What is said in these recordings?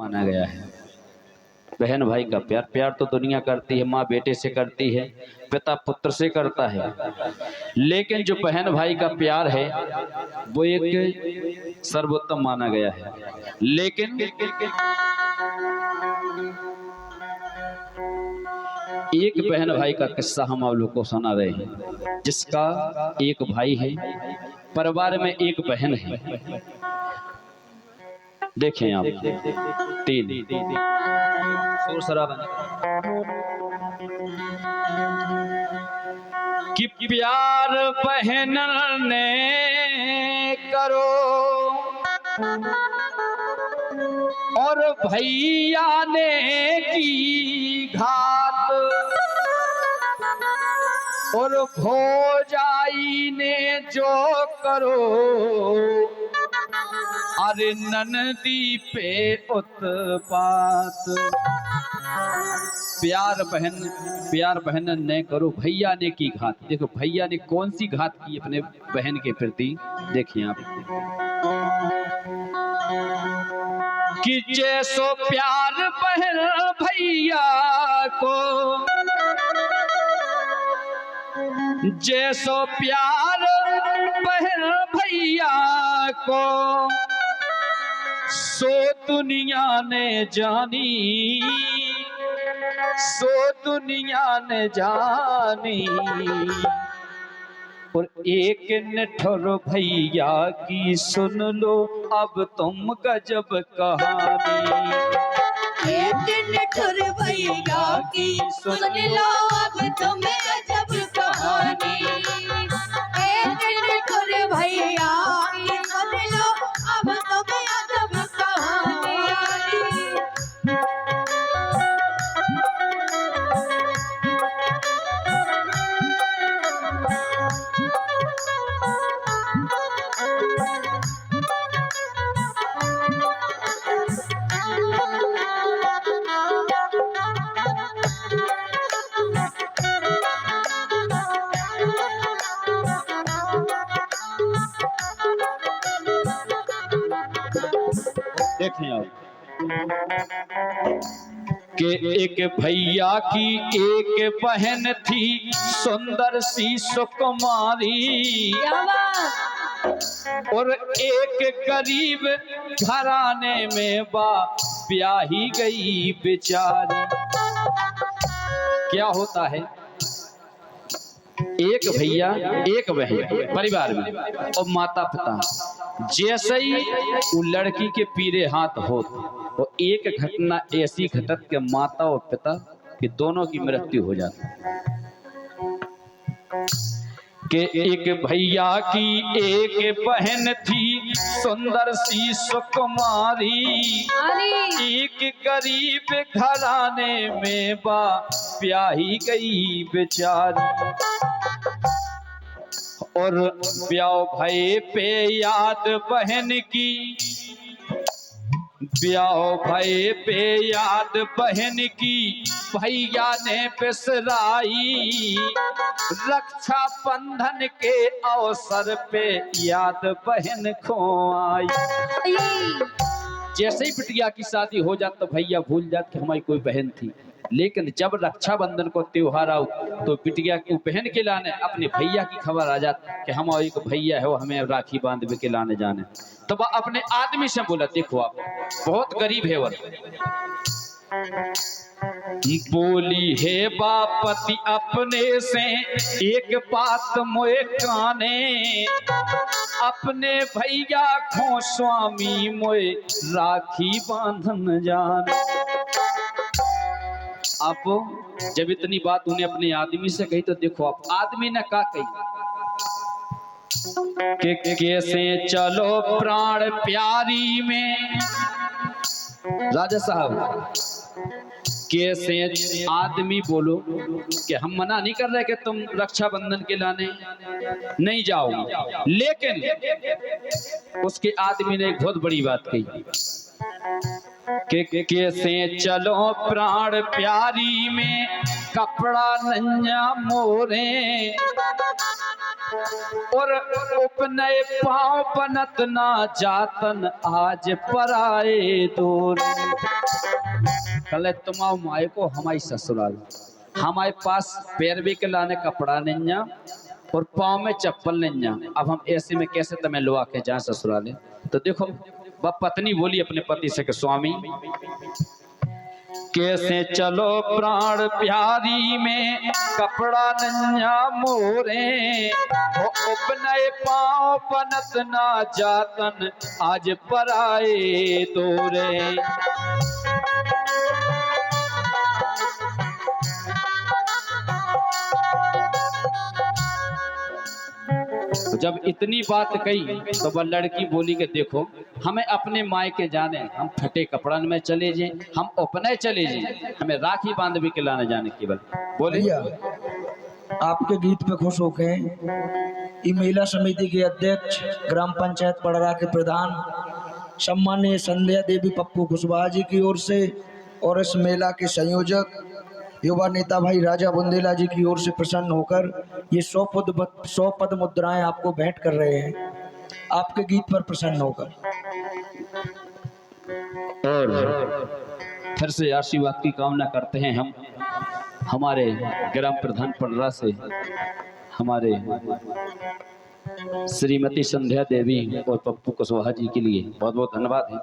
माना गया है। बहन भाई का प्यार, प्यार तो दुनिया करती है, माँ बेटे से करती है, पिता पुत्र से करता है, लेकिन जो बहन भाई का प्यार है वो एक सर्वोत्तम माना गया है। लेकिन एक बहन भाई का किस्सा हम आप लोग को सुना रहे हैं, जिसका एक भाई है, परिवार में एक बहन है। देखें आप, तीन शोर शराबा कि प्यार बहन ने करो और भैया ने की घात, और भौजाई ने जो करो अरे ननदी पे उत्पात। प्यार बहन ने करो, भैया ने की घात। देखो भैया ने कौन सी घात की अपने बहन के प्रति, देखिए आप कि जैसो प्यार बहन भैया को, जैसो प्यार बहन भैया को, सो दुनिया ने जानी, सो दुनिया ने जानी। और एक निठुर भैया की सुन लो अब तुम गजब कहानी। एक निठुर भैया की सुन लो अब तुम गजब कहानी। एक निठुर भैया की सुन लो अब तुम गजब कहानी। देखें आप कि एक भैया की एक बहन थी सुंदर सी सुकुमारी, और एक गरीब घराने में ब्याही गई बेचारी। क्या होता है, एक भैया एक बहन परिवार में और माता पिता, जैसे ही वो लड़की के पीरे हाथ हो तो एक घटना ऐसी घटत के माता और पिता के दोनों की मृत्यु हो जाती कि एक भैया की एक बहन थी सुंदर सी सुकुमारी, एक गरीब घराने में ब्याही गई बेचारी। और ब्याह भये पे याद बहन की, ब्याह भये पे याद बहन की भैया ने बिसराई, रक्षा बंधन के अवसर पे याद बहन खो आई। जैसे ही बिटिया की शादी हो जात तो भैया भूल जात कि हमारी कोई बहन थी, लेकिन जब रक्षाबंधन को त्योहार आओ तो बिटिया की बहन के लाने अपने भैया की खबर आ जाती कि हमारा एक भैया है वो हमें राखी बांध के लाने जाने। तो वह अपने आदमी से बोला, देखो आप बहुत गरीब है, वो बोली है बापति अपने से एक बात मोए काने, अपने भैया खो स्वामी मोए राखी बांधन जाने। आप जब इतनी बात उन्हें अपने आदमी से कही तो देखो आप आदमी ने क्या कही कि कैसे चलो प्राण प्यारी में। राजा साहब कैसे आदमी बोलो कि हम मना नहीं कर रहे कि तुम रक्षाबंधन के लाने नहीं जाओ, लेकिन उसके आदमी ने एक बहुत बड़ी बात कही कि कैसे चलो प्राण प्यारी में कपड़ा नन्या मोरे, और उपनय पाँव बनत ना जातन आज पराए दूर। कल तुम माए को हमारी ससुराल, हमारे पास पैरवी के लाने कपड़ा नहीं है और पाँव में चप्पल नहीं है। अब हम ऐसे में कैसे तुम्हें लुआ के जाए ससुराले? तो देखो वह पत्नी बोली अपने पति से कि स्वामी कैसे चलो प्राण प्यारी में कपड़ा नन्या मोरे, वो अपने पाँव बनत ना जातन आज पराए दोरे। जब इतनी बात कही तो वह लड़की बोली कि देखो हमें अपने मायके जाने, हम फटे कपड़न में चले जाए, हम अपने चले जाए, हमें राखी बांध भी के लाने जाने केवल बोले। आपके गीत पे खुश होके ई महिला समिति के अध्यक्ष, ग्राम पंचायत पड़रा के प्रधान सम्माननीय संध्या देवी पप्पू कुशवाहा जी की ओर से और इस मेला के संयोजक युवा नेता भाई राजा बुंदेला जी की ओर से प्रसन्न होकर ये 100 पद मुद्राएं आपको भेंट कर रहे हैं, आपके गीत पर प्रसन्न होकर। और फिर से आशीर्वाद की कामना करते हैं हम हमारे ग्राम प्रधान पड़रा से, हमारे श्रीमती संध्या देवी और पप्पू कुशवाहा जी के लिए बहुत बहुत धन्यवाद है।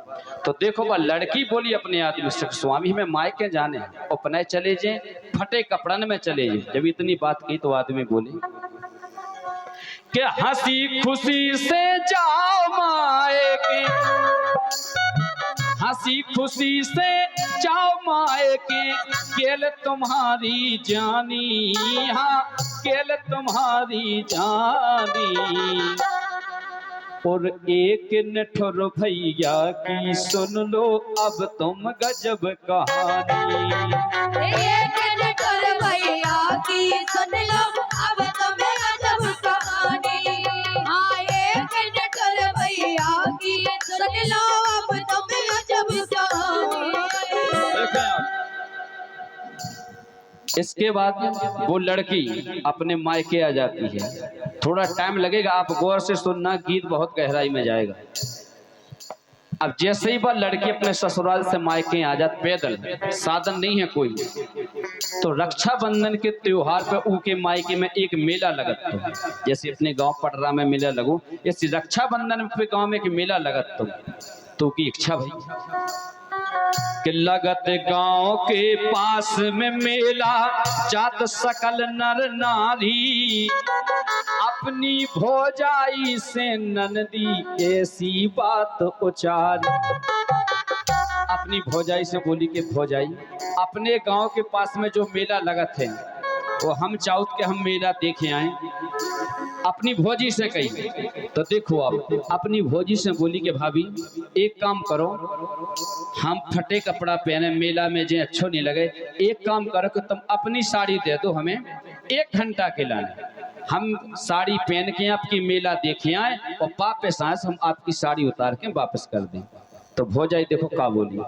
तो देखो वह लड़की बोली अपने आदमी से स्वामी में मायके जाने अपने चले जाए, फटे कपड़न में चले जाए। जब इतनी बात की तो आदमी बोले कि हंसी खुशी से जाओ मायके, हंसी खुशी से जाओ मायके, केल तुम्हारी जानी, हाँ केल तुम्हारी जानी। और एक निठुर भैया की सुन लो अब तुम गजब कहानी। एक निठुर भैया की सुन लो अब तुम गजब कहानी। हाँ एक निठुर भैया की सुन लो अब तुम गजब कहानी। इसके बाद वो लड़की अपने मायके आ जाती है। थोड़ा टाइम लगेगा, आप गौर से सुनना, गीत बहुत गहराई में जाएगा। अब जैसे ही वह लड़की अपने ससुराल से मायके आ जाती, पैदल, साधन नहीं है कोई, तो रक्षाबंधन के त्योहार पे उनके मायके में एक मेला लगत तो, जैसे अपने गांव पटरा में मेला लगो, ऐसे रक्षाबंधन पे गांव में एक मेला लगत तो की इच्छा भाई कि लगत गांव के पास में मेला, जात सकल नर नारी, अपनी भौजाई से ननदी ऐसी बात उचारी। अपनी भौजाई से बोली कि भौजाई अपने गांव के पास में जो मेला लगत है वो हम चाहत के हम मेला देखे आए। अपनी भौजी से कही तो देखो आप अपनी भौजी से बोली कि भाभी एक काम करो, हम फटे कपड़ा पहने मेला में जो अच्छो नहीं लगे, एक काम करो कि तुम अपनी साड़ी दे दो हमें 1 घंटा के लाने, हम साड़ी पहन के आपकी मेला देखे आए और वापस आए हम आपकी साड़ी उतार के वापस कर दें। तो भौजाई देखो का बोली,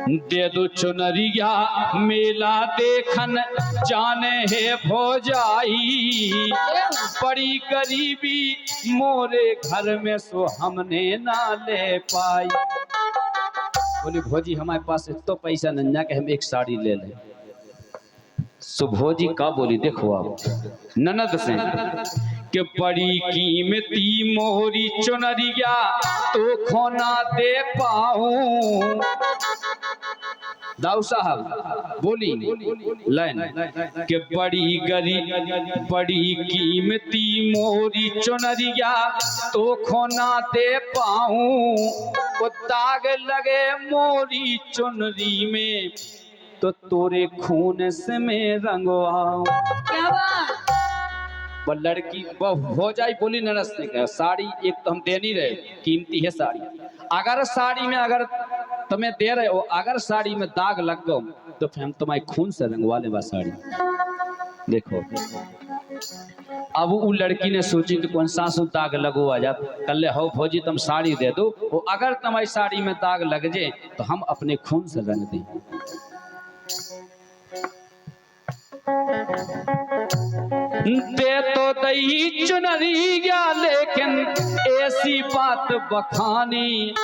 दे दो चुनरिया मेला देखन जाने है भौजाई, बड़ी गरीबी मोरे घर में सो हमने ना ले पाई। बोली भौजी हमारे पास तो पैसा नन्या के हम एक साड़ी ले लें। सो भौजी का बोली देखो आप ननद से कि बड़ी कीमती मोरी चुनरिया तो खोना दे पाऊं। दाऊ साहब बोली लाइन कि बड़ी कीमती मोरी चुनरिया तो खोना दे पाऊं, वो दाग लगे मोरी चुनरी में तो तोरे खून से मैं रंगवाऊं। क्या बात? वो लड़की वो भौजाई बोली ननस ने कहा साड़ी एक तो हम दे नहीं रहे, कीमती है साड़ी, अगर साड़ी में अगर तुम्हें दे रहे हो, अगर साड़ी में दाग लग गो तो फिर हम तुम्हारे खून से रंगवा ले साड़ी। देखो अब वो लड़की ने सोची कि कौन सा दाग लगो आ जात, कल हो भौजी तुम साड़ी दे दो, वो अगर तुम्हारी साड़ी में दाग लग जाए तो हम अपने खून से रंग दें। दे तो दही चुनरी गया लेकिन ऐसी बात बखानी,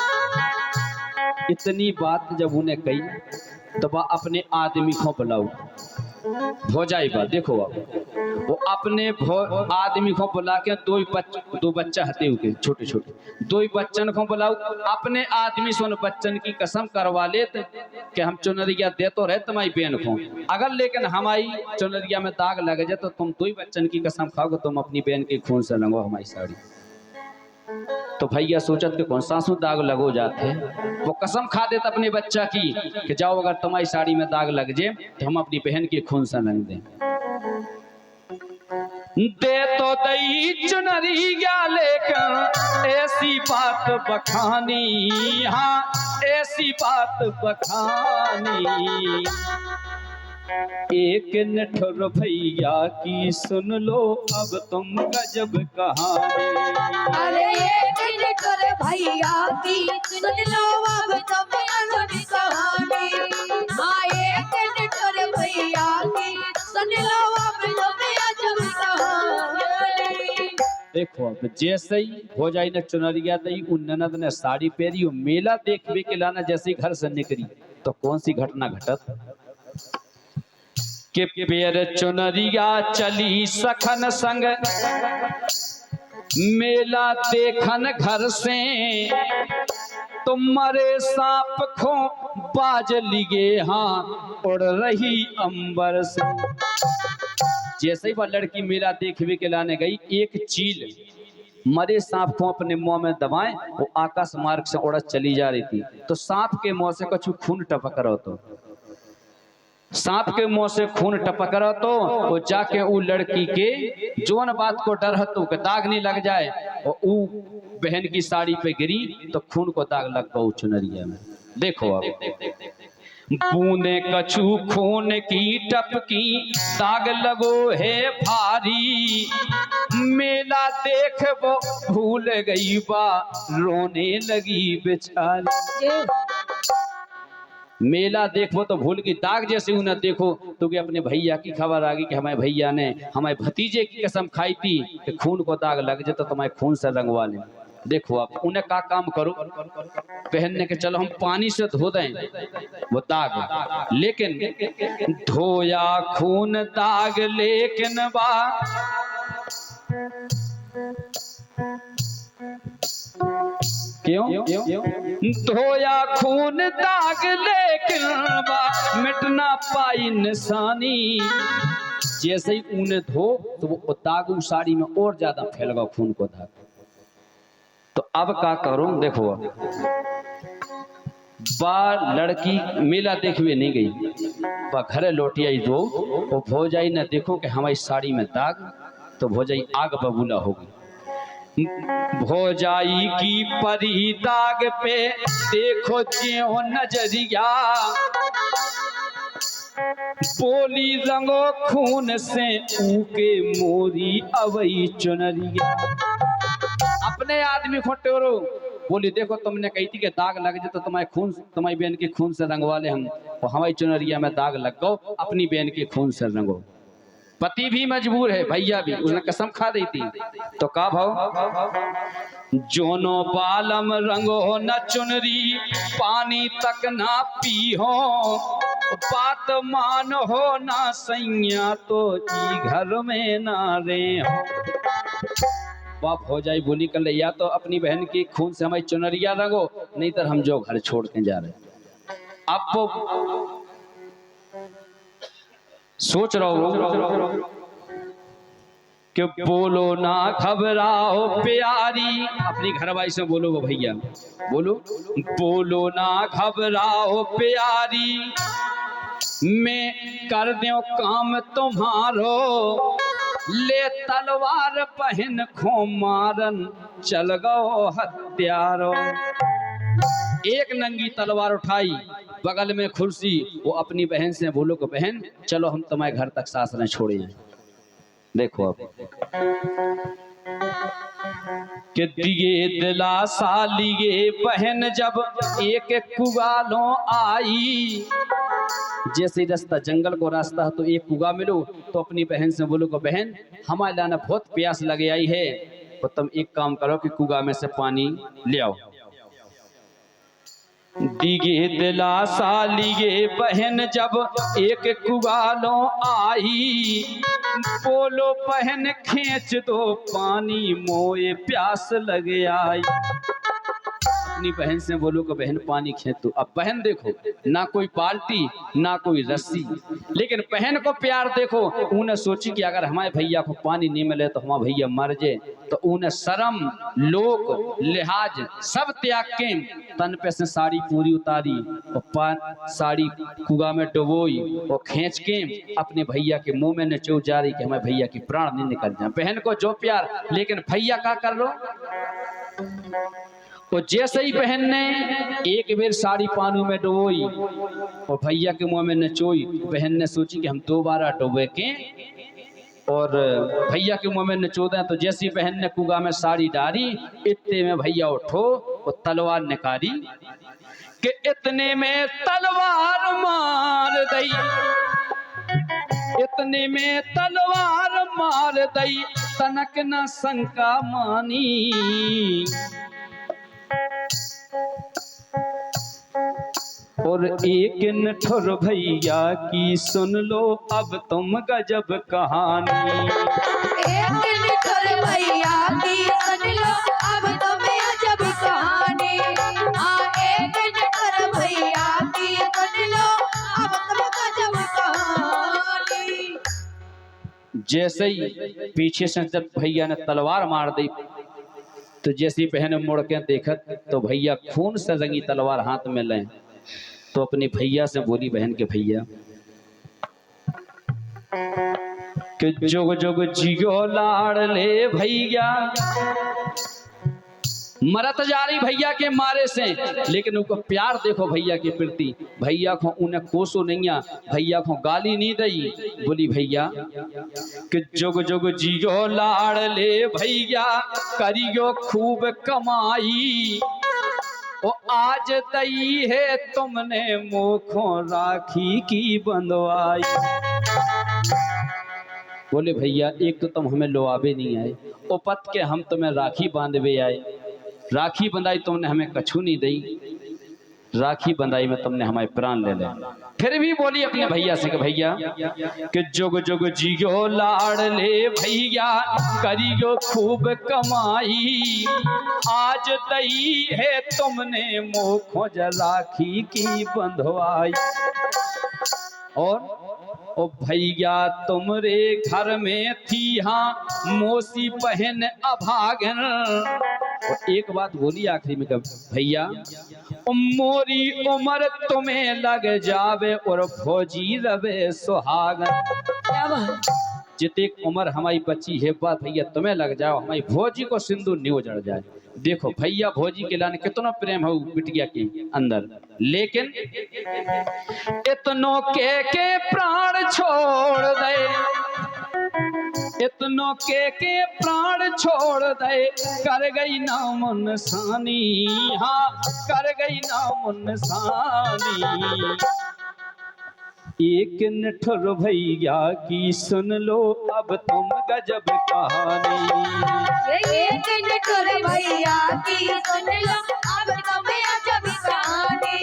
इतनी बात जब उन्हें कही तो वह अपने आदमी को बुलाओ, भौजाई बात देखो आप, वो अपने आदमी को बुला के दो बच्चा हते हुए छोटे छोटे दो ही बच्चन को बुलाओ, अपने आदमी से उन बच्चन की कसम करवा लेते कि हम चुनरिया दे तो रहे तुम्हारी बहन को, अगर लेकिन हमारी चुनरिया में दाग लग जाए तो तुम दो ही बच्चन की कसम खाओगे तुम अपनी बहन के खून से रंगो हमारी साड़ी। तो भैया सोचत के कौन सासू दाग लगो जाते, वो कसम खा देता अपने बच्चा की कि जाओ अगर तुम्हारी साड़ी में दाग लग जाए तो हम अपनी बहन के खून से रंग दें। दे तो दई चुनरिया लेकर ऐसी बात बखानी, हाँ ऐसी बात बखानी, एक निठुर भैया की सुन लो अब तुम गजब कहानी। अरे एक निठुर भैया की सुन लो अब तुम गजब कहानी, हाँ एक निठुर भैया की सुन लो अब तुम गजब कहानी। देखो अब जैसे ही हो जाए न चुनरिया दई उन ननद ने साड़ी पहरी, मेला देखने के लाना जैसे ही घर से निकली तो कौन सी घटना घटत के पैर चुनरिया चली सखन संग, मेला देखन घर से तुम्हारे सांप खो बाज लिगे, हाँ उड़ रही अंबर से। जैसे ही वह लड़की मेला देखने के लाने गई, एक चील मरे सांप को अपने मुंह में दबाए, वो आकाश मार्ग से उड़त चली जा रही थी, तो सांप के मुंह से कुछ खून टपक रहा, तो सांप के मुंह से खून टपक रहा, तो वो जाके वो लड़की के जोन बात को डर हतो कि दाग नहीं लग जाए, और वो बहन की साड़ी पे गिरी तो खून को दाग लग गया चुनरिया में। देखो अब बूंदे कछु खून की टपकी, दाग लगो है भारी, मेला देख वो भूल गई बा रोने लगी बेचारी। मेला देखो तो भूल की, दाग जैसे उन्हें देखो तो कि अपने भैया की खबर आ गई कि हमारे भैया ने हमारे भतीजे की कसम खाई थी कि खून को दाग लग जाए तो तुम्हारे खून से रंगवा लें। देखो आप उन्हें का काम करो, पहनने के चलो हम पानी से धो दें वो दाग, लेकिन धोया खून दाग लेकिन बा क्यों धोया खून दाग लेकिन बा मिटना पाई निशानी। जैसे ही ऊने धो तो वो दाग उस साड़ी में और ज्यादा फैल गया खून को दाग। तो अब का करूं, देखो बा लड़की मेला देखवे नहीं गई, बा घरे लौटी आई दो, वो भौजाई ने देखो कि हमारी साड़ी में दाग, तो भौजाई आग बबूला हो गई। भौजाई की परी दाग पे देखो ज्यों नजरिया, बोली रंगो खून से ऊके मोरी अवई चुनरिया। अपने आदमी को टोरो, बोली देखो तुमने कही थी कि दाग लग जाए तो तुम्हारी बहन के खून से रंगवा ले हम, और हमारी चुनरिया में दाग लग गो, अपनी बहन के खून से रंगो। पति भी मजबूर है, भैया भी, उसने कसम खा दी थी। तो का भाव जोनो बालम रंगो न चुनरी, पानी तक ना पी हो, बात मान हो ना सैया तो जी घर में ना रे हो। बाप हो जाए बोली कर ले, या तो अपनी बहन की खून से हमारी चुनरिया रंगो, नहीं तो हम जो घर छोड़ के जा रहे। अब वो सोच रहा हूं कि बोलो ना घबराओ प्यारी, अपनी घरवाली से बोलो वो भैया, बोलो ना घबराओ प्यारी, मैं कर दूं काम तुम्हारो, ले तलवार पहन खो मारन चल गो हत्यारो। एक नंगी तलवार उठाई, बगल में खुर्सी, वो अपनी बहन से बोलो को बहन चलो हम तुम्हारे घर तक सास न छोड़े जाए। देखो अब कि दिए दिलासा लिए बहन जब एक कुगालों आई, जैसे रास्ता जंगल को रास्ता है तो एक कुगा मिलो, तो अपनी बहन से बोलो को बहन हमारे लाना बहुत प्यास लगे आई है, तो तुम एक काम करो कि कुगा में से पानी ले आओ। दिगे दिलासा लिए बहन जब एक कुगालों आई, बोलो बहन खींच दो पानी मोए प्यास लग आई। अपनी बहन से बोलो कि बहन पानी खींच दो। अब बहन देखो, ना कोई बाल्टी ना कोई रस्सी, लेकिन बहन को प्यार देखो। उन्हें सोची कि अगर हमारे भैया को पानी नहीं मिले तो हमारा भैया मर जाए, तो उन्हें शर्म लोक लिहाज सब त्याग के तन पे से साड़ी पूरी उतारी और साड़ी कुआ में डुबोई और खींच के अपने भैया के मुंह में निचो जा रही कि हमारे भैया की प्राण नहीं निकल जाए। बहन को जो प्यार, लेकिन भैया क्या कर लो। तो जैसे ही बहन ने एक बेर साड़ी पानी में डुबोई और भैया के मुंह में नचोई, बहन ने सोची कि हम दोबारा डुबे के और भैया के मुंह में नचो दें। तो जैसी बहन ने कुआ में साड़ी डाली, इतने में भैया उठो और तलवार निकाली कि इतने में तलवार मार दई, इतने में तलवार मार दई, तनक न शंका मानी। और एक नठुर भैया की सुन लो अब तुम गजब कहानी। एक नठुर भैया की सुन लो अब तुम गजब कहानी। हाँ, एक नठुर भैया की सुन लो अब तुम गजब कहानी। जैसे ही पीछे से जब भैया ने तलवार मार दी, तो जैसी बहन मुड़ के देखत तो भैया खून से रंगी तलवार हाथ में लें, तो अपने भैया से बोली बहन के भैया कि जुग जुग जियो लाड़ ले भैया। मरत जा रही भैया के मारे से, लेकिन उनको प्यार देखो भैया के प्रति। भैया को उन्हें कोसो नहीं, भैया को गाली नहीं दई। बोली भैया कि जुग जुग जियो लाड़ ले भैया, करियो खूब कमाई, ओ आज दई है तुमने मुखों राखी की बंधवाई। बोले भैया एक तो तुम हमें लोआबे नहीं आए, ओ पत के हम तुम्हें राखी बांधवे आए। राखी बंधाई तुमने हमें कछू नहीं दी, राखी बंधाई में तुमने हमारे प्राण ले ले। फिर भी बोली अपने भैया से कि भैया कि जुग जुग जियो लाड़ ले भैया, करियो खूब कमाई, आज दई है तुमने मुखों राखी की बंधवाई। और ओ भैया तुमरे घर में थी हाँ मोसी बहन अभागन। और एक बात बोली आखिरी में, भैया मोरी उम्र तुम्हें लग जावे और फौजी रवे सुहागन। जितनी उम्र हमारी बच्ची है बात भैया तुम्हें लग जाओ, हमारी भौजी को सिंदूर नहीं उजड़ जाए। देखो भैया भौजी के लाने कितना प्रेम हो बिटिया के अंदर, लेकिन इतनों के प्राण छोड़ दे, इतनों के प्राण छोड़ दे, कर गई नाम निशानी। हाँ कर गई नाम निशानी। एक नठुर भैया की सुन लो अब तुम गजब कहानी। एक नठुर भैया की सुन लो अब तुम गजब कहानी।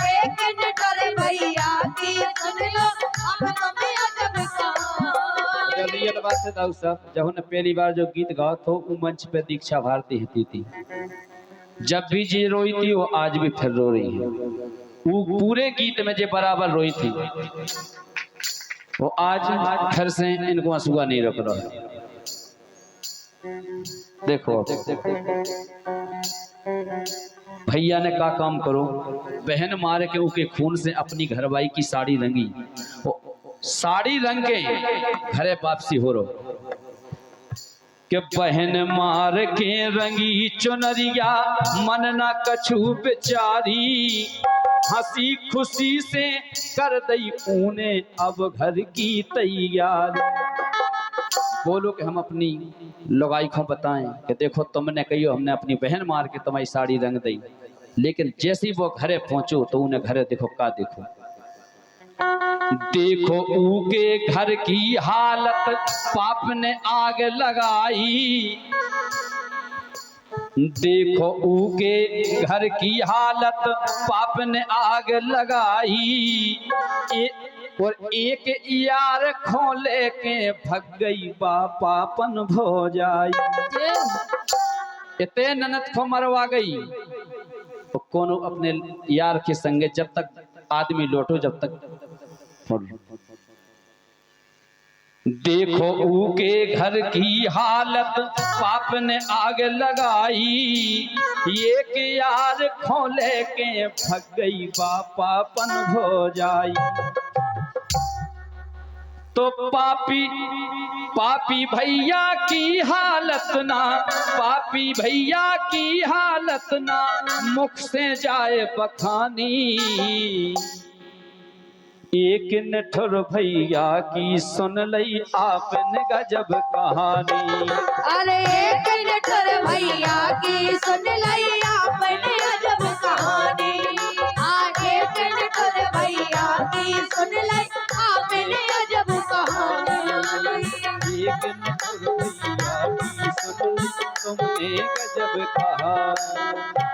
एक नठुर भैया की सुन लो अब तुम गजब कहानी। जब ये बात है दाऊ साहब, जब उन्हें पहली बार जो गीत गाओ तो वो मंच पे दीक्षा भारती होती थी। जब भी जी रोई थी वो आज भी फिर रो रही है। वो पूरे गीत में जो बराबर रोई थी वो आज फिर से इनको आंसुआ नहीं रोक रहा है। देखो भैया ने का काम करो, बहन मार के उनके खून से अपनी घरवाई की साड़ी रंगी, साड़ी रंग के घरे वापसी हो रो कि बहन मार के रंगी चुनरिया मन ना कछू बेचारी, हंसी खुशी से कर दई ऊने अब घर की तैयार। बोलो कि हम अपनी लुगाई को बताएं कि देखो तुमने कहियो हमने अपनी बहन मार के तुम्हारी साड़ी रंग दी, लेकिन जैसे वो घरे पहुंचो तो उन्हें घरे देखो का देखो, देखो उनके घर की हालत पाप ने आग लगाई, देखो उके घर की हालत, पाप ने आग लगाई। और एक यार खोले के भग गई, पापन भो जाई। इतने ननद को मरवा गई तो कोनो अपने यार के संगे जब तक आदमी लौटो जब तक। देखो उके घर की हालत, पाप ने आग लगाई। एक यार खोले के भग गई, पापन हो जाई। तो पापी भैया की हालत ना, पापी भैया की हालत ना मुख से जाए बखानी। एक निठुर भैया की सुन लई आपने गजब कहानी। अरे एक निठुर भैया की सुन लई आपने अजब कहानी। एक निठुर भैया की सुन लई आपने अजब कहानी। एक निठुर भैया की सुन लई तुमने गजब कहानी।